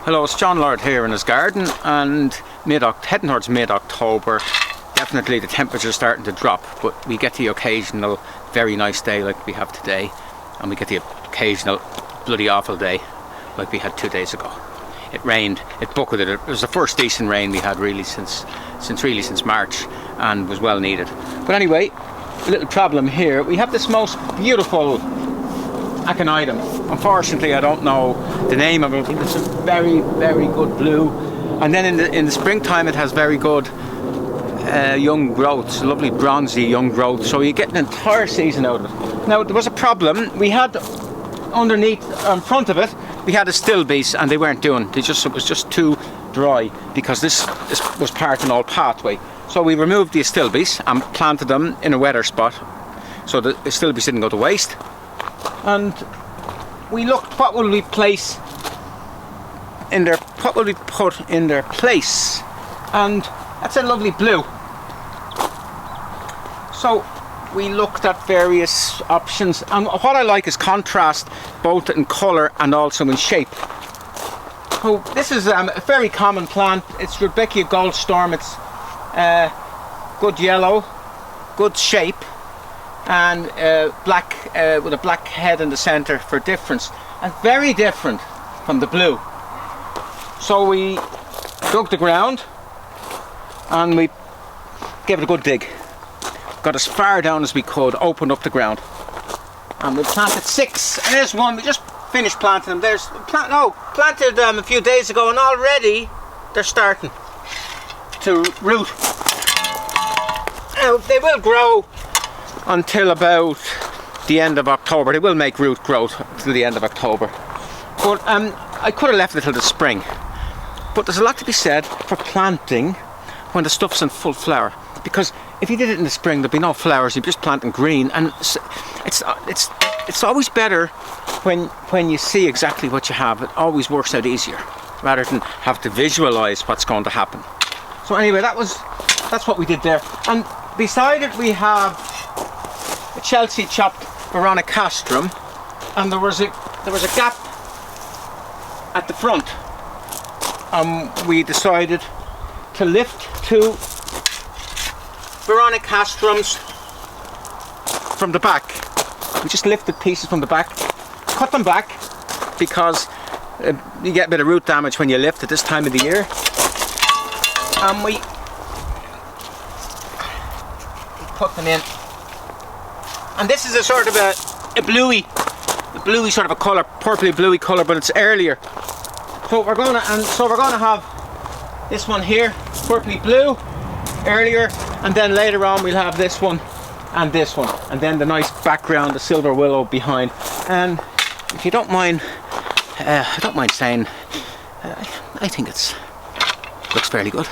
Hello, it's John Lord here in his garden, and heading towards mid-October. Definitely the temperature's starting to drop, but we get the occasional very nice day like we have today, and we get the occasional bloody awful day like we had 2 days ago. It rained, it bucketed. It was the first decent rain we had really since March, and was well needed. But anyway, a little problem here. We have this most beautiful Aconitum. Unfortunately, I don't know the name of it. I think it's a very, very good blue. And then in the springtime, it has very good young growth, lovely bronzy young growth. So you get an entire season out of it. Now, there was a problem. We had underneath, in front of it, we had astilbes, and they weren't doing. It was just too dry, because this was part of an old pathway. So we removed the astilbes and planted them in a wetter spot, so the astilbes didn't go to waste. And we looked, what will we place in their, what will we put in their place? And that's a lovely blue. So we looked at various options, and what I like is contrast, both in colour and also in shape. So this is a very common plant. It's Rudbeckia Goldsturm. It's good yellow, good shape, and black with a black head in the centre for difference, and very different from the blue. So we dug the ground and we gave it a good dig. Got as far down as we could, opened up the ground, and we planted 6. And there's one, we just finished planting them. There's planted them a few days ago, and already they're starting to root. Now they will grow until about the end of October. They will make root growth till the end of October. But I could have left it till the spring. But there's a lot to be said for planting when the stuff's in full flower, because if you did it in the spring, there'd be no flowers. You'd be just planting green, and it's always better when you see exactly what you have. It always works out easier rather than have to visualize what's going to happen. So anyway, that's what we did there. And beside it we have a Chelsea chopped Veronicastrum, and there was a gap at the front. We decided to lift 2 Veronicastrums from the back. We just lifted pieces from the back, cut them back, because you get a bit of root damage when you lift at this time of the year. And we put them in. And this is a sort of a bluey sort of a colour, purpley bluey colour, but it's earlier. So we're gonna have this one here, purpley blue, earlier, and then later on we'll have this one and this one, and then the nice background, the silver willow behind. And if you don't mind, I don't mind saying, I think looks fairly good.